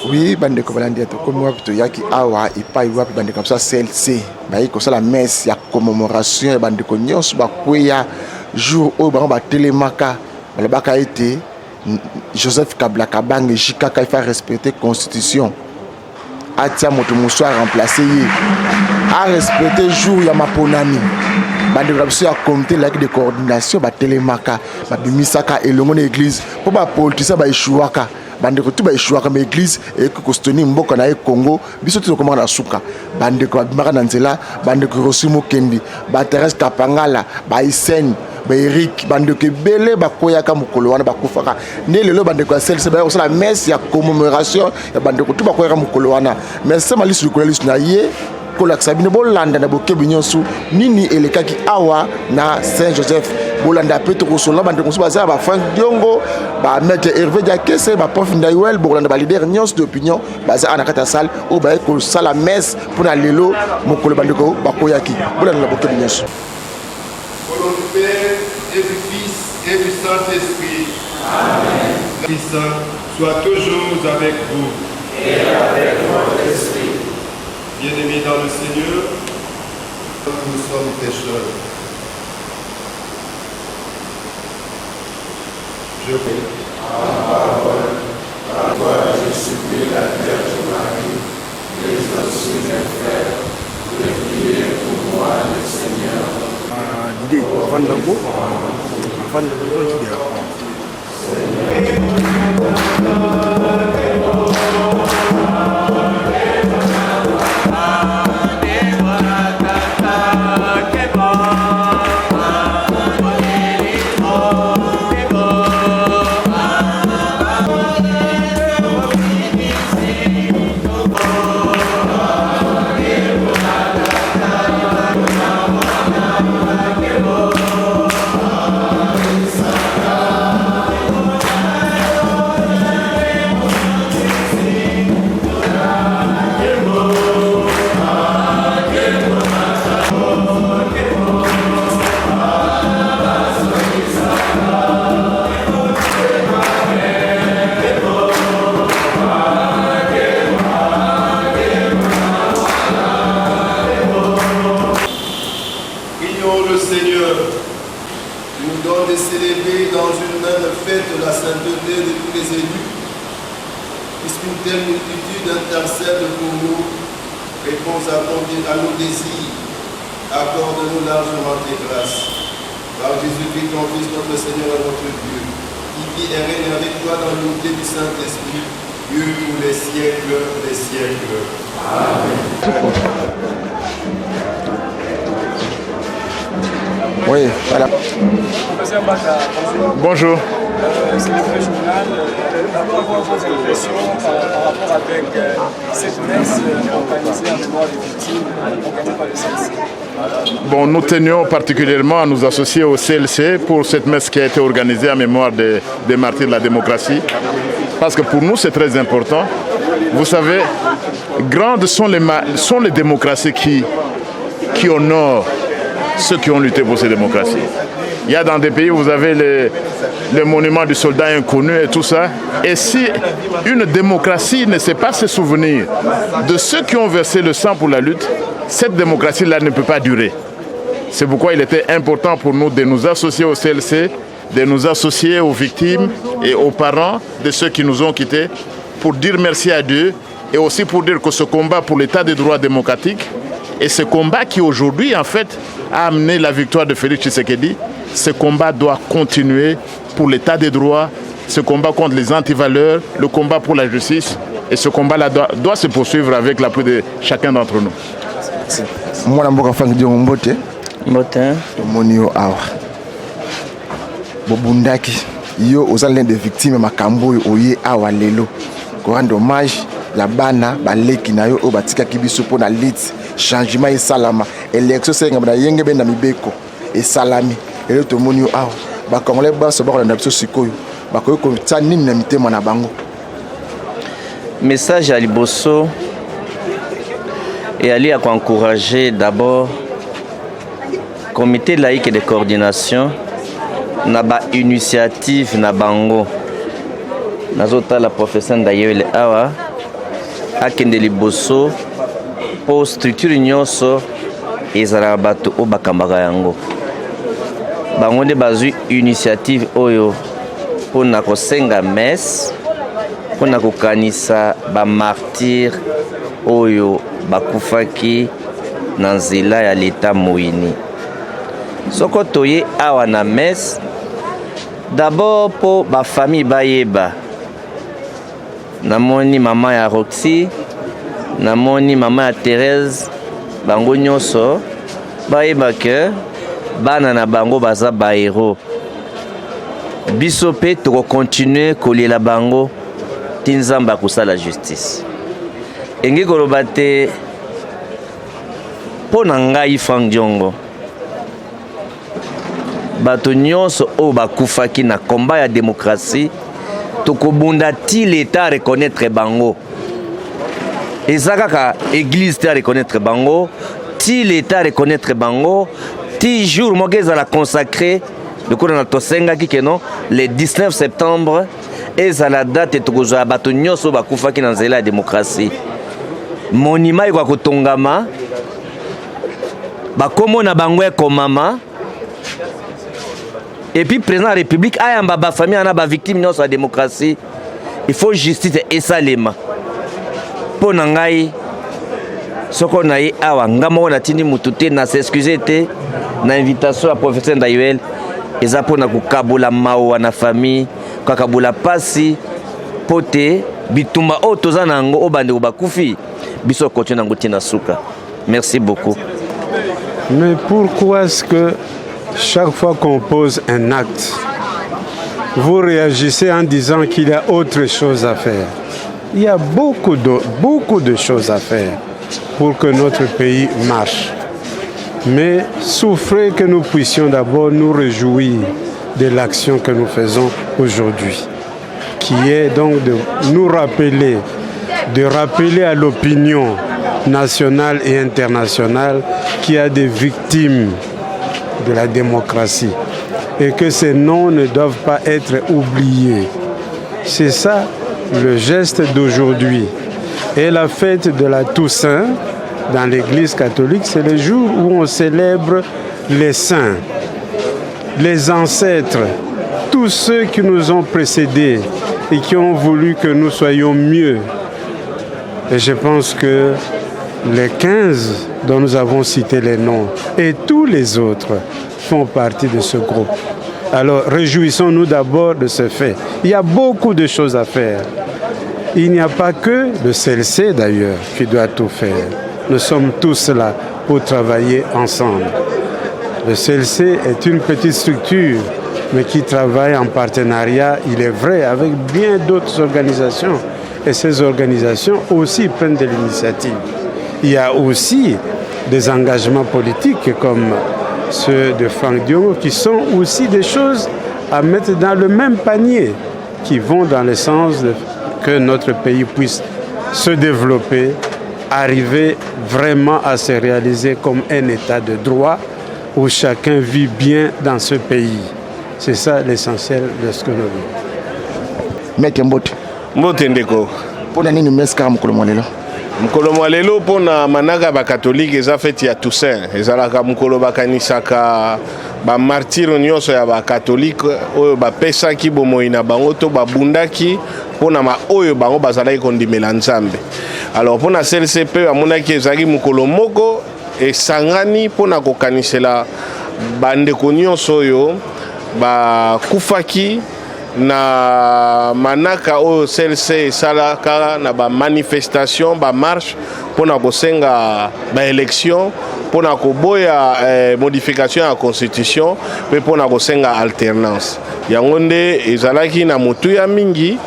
Oui, bande ko balandi to comme moi plutôt yaki awa et pas wapi bande comme ça CLC. Ba yi ko ça la messe ya commémoration bande ko nyos ba kweya jour au ba télémaka. Le bac a été Joseph Kabila Kabange Jika il faut respecter constitution. Atia moto moussoir remplacé a respecter jour ya maponani. Bande ko a comité de coordination ba télémaka ba bimisaka elongo na église pour ba politicien ba échouaka. Bande ko tuba échouaka ma église et ko kostoni mboka na Congo biso to komanga na suka. Bande ko bimaka na nzela bande ko Rosimo Kendi ba Thérèse Kapangala ba Isen ba Eric bande ko belé ba koyaka mukolo wana ba kufaka ne lelo bande ko sel se ba o la messe ya commémoration ya bande ko tuba koyaka mukolo wana mais c'est mali sur liste na ye ko la sabine bolanda na bokebi nyonso nini elekaki awa na Saint Joseph bolanda peto ko so la bande ko so ba za ba Frank Diongo ba maître Hervé Diakese ba prof Ndaiwel bolanda ba leader nyonso d'opinion ba za anakata salle o ba ko sala messe pour na lelo mukolo bande ko ba koyaki bolanda na bokebi nyonso. Au nom du Père et du Fils et du Saint-Esprit. Amen. Le Saint soit toujours avec vous. Et avec votre esprit. Bien-aimés dans le Seigneur, nous sommes pécheurs. Je prie. Par toi, je supplie la Vierge Marie, les aussi mes frères, de prier pour moi, le Seigneur. À nos désirs, accorde-nous largement tes grâces. Par Jésus-Christ, ton Fils, notre Seigneur et notre Dieu, qui vit et règne avec toi dans l'unité du Saint-Esprit, Dieu pour les siècles des siècles. Amen. Oui, voilà. Bonjour. C'est le vrai journal. D'abord, avoir vos impressions par rapport avec cette messe organisée en mémoire des victimes organisée par le CLC. Bon, nous tenions particulièrement à nous associer au CLC pour cette messe qui a été organisée en mémoire des martyrs de la démocratie. Parce que pour nous, c'est très important. Vous savez, grandes sont les démocraties qui honorent ceux qui ont lutté pour ces démocraties. Il y a dans des pays où vous avez le monument du soldat inconnu et tout ça. Et si une démocratie ne sait pas se souvenir de ceux qui ont versé le sang pour la lutte, cette démocratie-là ne peut pas durer. C'est pourquoi il était important pour nous de nous associer au CLC, de nous associer aux victimes et aux parents de ceux qui nous ont quittés pour dire merci à Dieu et aussi pour dire que ce combat pour l'état des droits démocratiques et ce combat qui aujourd'hui en fait a amené la victoire de Félix Tshisekedi, ce combat doit continuer pour l'état des droits, ce combat contre les antivaleurs, le combat pour la justice et ce combat-là doit se poursuivre avec l'appui de chacun d'entre nous. Moi, je suis Mbote. Mbote. Monio Awa. Bobundaki. Yo, aux l'un des victimes, Makambo, Oye Awa Lelo. Grand hommage, la bana, Baleki, Nayo, Obatika Kibiso, pour la lit, changement et salama. Élection, c'est un yenge ben Namibeko et salami. Et le Monio Awa. Bakongolais, Basso, Baronapso Sikoyo. Bakoyo, comme ça, ni n'imité mon abango. Message à Liboso. Et aller à encourager d'abord le comité laïque de coordination na ba initiative na bango nazota la professeur Ndaiwel awa akende liboso po structure nyonso ezalaka bato oyo bakambaka yango. Bango nde bazwi initiative oyo mpona kosenga messe mpona kokanisa bamartire oyo bakufaki na nzela ya leta moyini. Soko toye awa na messe, d'abord po bafamille bayeba. Namoni mama ya Roxy, namoni mama ya Thérèse, bango nyonso bayeba ke bana na bango baza bahero. Biso pe toko continuer kolela bango ti Nzambe akosala justice. Enge koloba te mpo na ngai Frank Diongo, bato nyonso oyo bakufaki na komba ya démocratie tokobunda ti l'État reconnaître bango. Eza kaka église te reconnaître bango, ti l'État reconnaître bango, ti jour moko ezala consacré lokola na tosengaki keno le 19 septembre ezala date tokozwa bato nyonso bakufaki na nzela ya démocratie. Monima ekwa kotongama, bakomo na bango ekomama, et puis président de la République ayamba ba famille ana ba victime nyonso ya démocratie. Il faut justice esalema. Po na ngai soko na ye awa ngamo na tindi mutu te na s'excuser te na invitation à professeur Ndayuel eza pona kokabula mawa na famille kokabula pasi pote bitumba o toza nango o bande bakufi biso continue nango tina suka. Merci beaucoup. Mais pourquoi est-ce que chaque fois qu'on pose un acte, vous réagissez en disant qu'il y a autre chose à faire? Il y a beaucoup de choses à faire pour que notre pays marche. Mais souffrez que nous puissions d'abord nous réjouir de l'action que nous faisons aujourd'hui, qui est donc de nous rappeler, de rappeler à l'opinion nationale et internationale qu'il y a des victimes de la démocratie et que ces noms ne doivent pas être oubliés. C'est ça le geste d'aujourd'hui. Et la fête de la Toussaint dans l'Église catholique, c'est le jour où on célèbre les saints, les ancêtres, tous ceux qui nous ont précédés et qui ont voulu que nous soyons mieux. Et je pense que les 15 dont nous avons cité les noms et tous les autres font partie de ce groupe. Alors réjouissons-nous d'abord de ce fait. Il y a beaucoup de choses à faire. Il n'y a pas que le CLC d'ailleurs qui doit tout faire. Nous sommes tous là pour travailler ensemble. Le CLC est une petite structure, mais qui travaille en partenariat, il est vrai, avec bien d'autres organisations. Et ces organisations aussi prennent de l'initiative. Il y a aussi des engagements politiques comme ceux de Frank Diongo qui sont aussi des choses à mettre dans le même panier, qui vont dans le sens que notre pays puisse se développer, arriver vraiment à se réaliser comme un état de droit où chacun vit bien dans ce pays. C'est ça l'essentiel de ce que nous vivons. Maître Mbote. Mbote ndeko. Pona nini meska mukolo mwalelo? Mukolo mwalelo pona manaka ba catholique eza feti ya Toussaint. Ezalaka mukolo bakanisaka ba martyr nyonso ya ba catholique oyo ba pesaki bomoi na bango to babundaki pona ma oyo bango bazalaki kondimela Nzambe. Alors pona CLCP amonaki ezaki mukolo moko esangani pona kokanisela bandeko nyonso oyo bakufaki na manaka oyo CLC esalaka na ba manifestation ba marche pona kosenga ba élection pona koboya modification ya constitution pe pona kosenga alternance yango nde ezalaki na motu ya mingi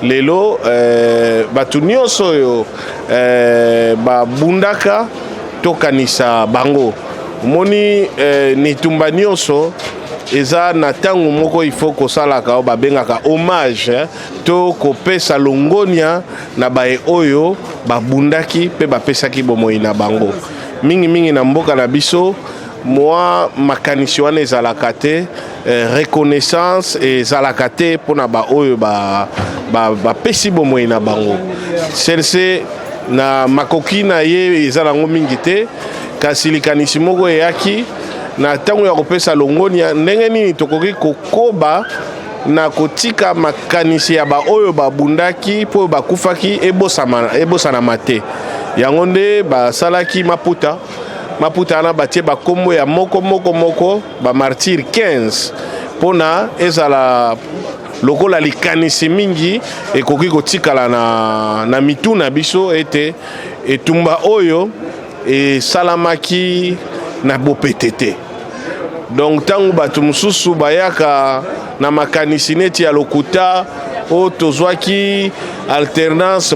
lelo batu nyonso oyo babundaka tokanisa bango moni nitumba nyonso eza na tango moko il faut kosalaka o babengaka hommage to kopesa longonia na bae oyo babundaki pe bapesaki bomoi na bango mingi na mboka na biso moi makanisi wana ezalaka te reconnaissance ezalaka te mpona ba oyo bapesi bomoi na bango CLC na makoki na ye eza nango mingi te kasi likanisi moko eyaki na ntango ya kopesa longoni ndenge nini tokoki kokoba na kotika makanisi ya baoyo babundaki mpo bakufaki ebosanama te yango nde basalaki maputa wana batie bakombo ya moko bamartire 15 mpona ezala lokola likanisi mingi ekoki kotikala na mitu na biso ete etumba oyo esalamaki na bopete te. Donc tangu bato mosusu bayaka na makanisi neti ya lokuta o tozwaki alternance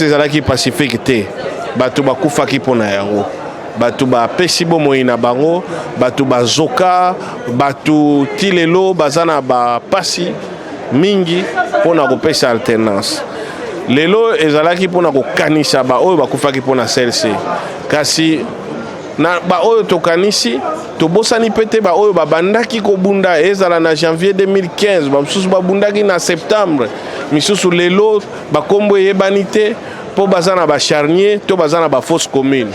ezalaki pacifique te bato bakufaki mpona yango bato bapesi bomoi na bango bato bazoka bato ti lelo baza na bapasi mingi mpona kopesa alternance lelo ezalaki mpona kokanisa baoyo bakufaki mpona CLC kasi na baoyo tokanisi tobosani pete baoyo babandaki kobunda ezala na janvier 2015 bamisusu babundaki na septembre misusu lelo bakombo eyebani te mpo baza na bacharnier to baza na bafosse commune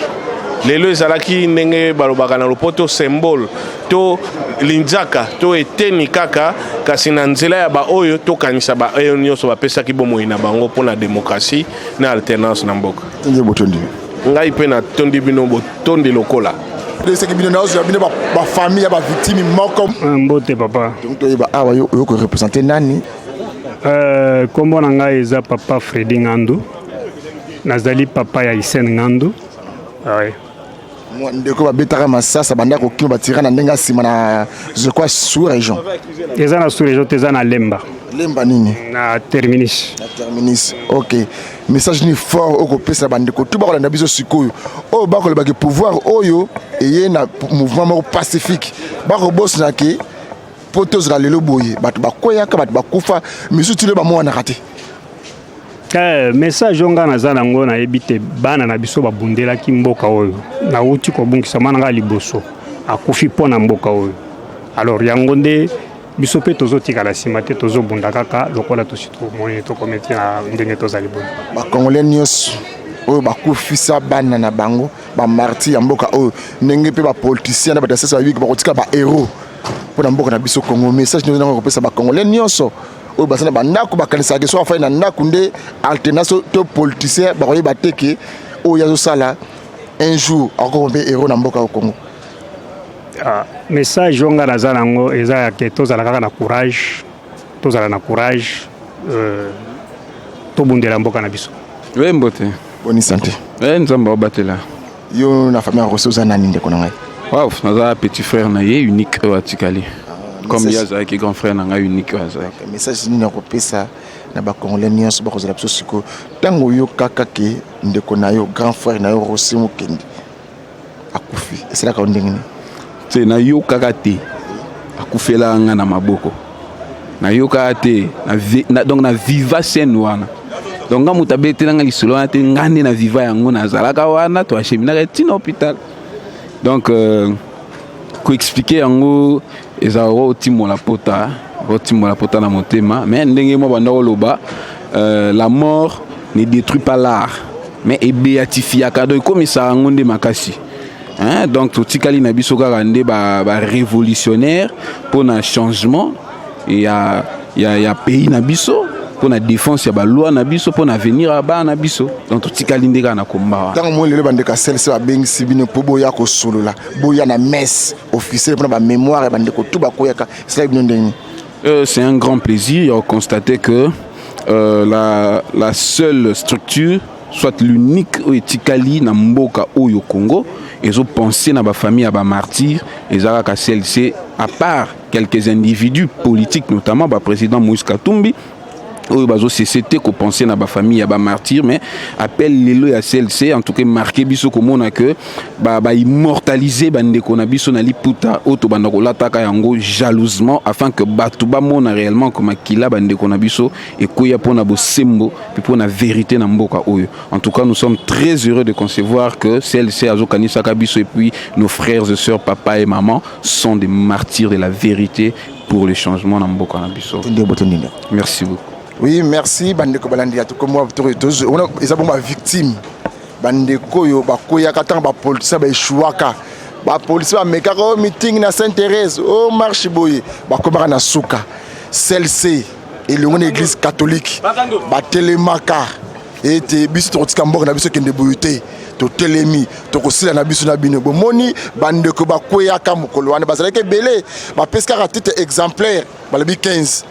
lelo ezalaki ndenge balobaka na lopoto symbole to linzaka to eteni kaka kasi na nzela ya baoyo tokanisa baoyo nyonso bapesaki bomoi na bango mpona démocratie na alternance na mboka ngai mpe na tondi bino botondi lokola seki bino naozwa bino bafamille ya bavictime moko mbote papa toyeba awa yo korepresente nani kombo na ngai eza papa Fredi Ngandu nazali papa ya Isen Ngandu ndeko babetaka masasa banda kokima batira na ndenge nsima na je crois sous région eza na sous région teza na lemba nini na terminus ok message ni fort okopesa bandeko tu bakolanda biso sikoyo oyo bakolobaki pouvoir oyo eye na mouvement moko pacifique bakobosana ke po tozala lelo boye bato bakweyaka bato bakufa misusu tile bamonanaka te message onga naza nango nayebi te bana na biso babundelaki mboka oyo nauti kobungisa mwana nga liboso akufi mpo na mboka oyo alors yango nde biso mpe tozotikala nsima te tozobunda kaka lokola tosi tomoni tokometi na ndenge tozali boye bakongolais nyonso oyo bakufisa bana na bango bamartir ya mboka oyo ndenge mpe bapoliticien na bato ya sesa babiki bakotika bahéros mpo na mboka na biso kongo message nyonso nango kopesa bakongolais nyonso oyo basana bandako bakanisaka so afai na ndako nde alternance to politicien bakoyeba te ke oyo azosala un jour akoko mpe héros na mboka ya Congo. Message onga naza nango eza ya ke tozala kaka na courage tozala na courage tobundela mboka na biso. Oui mbote. Bonne santé. Nzamba obatela. Yo na famille Rosso za nani ndeko na ngai. Wow, naza petit frère na ye unique Watikali. Comme yaza ki grand frère na ngai unique waza. Message ni na kopesa na ba Congolais nyonso ba kozala biso siko tango yo kaka ke ndeko na yo grand frère na yo Rosso Mukendi akufi. Esala ka ndenge ni. Te na yo kaka te akufela nga na maboko. Na yo kaka te donc na viva scène wana. Donc nga mutabete nga lisolo na te ngande na viva yango na zalaka wana to achemina tina hôpital. Donc ko expliquer yango ezaro timo la pota na motema mais ndenge mo banda loba la mort ne détruit pas l'art mais est béatifié donc comme ça ngonde makasi. Hein, donc totikali na biso kaka nde ba révolutionnaire pour un changement et ya pays na biso pour la défense ya ba loi na biso pour l'avenir ba na biso donc totikali nde kana komba tant mo lelo bande ka CLC ba bengi sibine po boya ko solola boya na messe officielle pour ba mémoire bande ko tout ba koyaka c'est bien ndenge. C'est un grand plaisir de constater que la seule structure soit l'unique Oetikali na mboka oyo Congo ils ont pensé na ba famille à ba martyr et Zaraka CLC à part quelques individus politiques notamment ba président Moïse Katumbi oyo bazo CCT ko penser na ba famille à ba martyr mais appelle lelo ya CLC en tout cas marqué biso ko mona que ba immortaliser bande ko na biso na liputa oto banda ko lataka yango jalousement afin que batu ba mona réellement comme akila bande ko na biso et koya pona bo sembo puis pona vérité na mboka oyo. En tout cas nous sommes très heureux de concevoir que CLC azo kanisa ka biso et puis nos frères et sœurs papa et maman sont des martyrs de la vérité pour le changement na mboka na biso. Merci beaucoup. Oui, merci bandeko balandi atuko moi tozo on eza bon ba victime bandeko yo bakoya katanga ba police ba échouaka ba police ba mekaka au meeting na Sainte-Thérèse au marche boye bakomaka na suka celle-ci et l'église catholique ba telemaka ete biso totika mboka na biso kende boyute to telemi to kosila na biso na bino bomoni bandeko bakoya ka mokolo wana bazalaki belé ba pesaka titre exemplaire balabi 15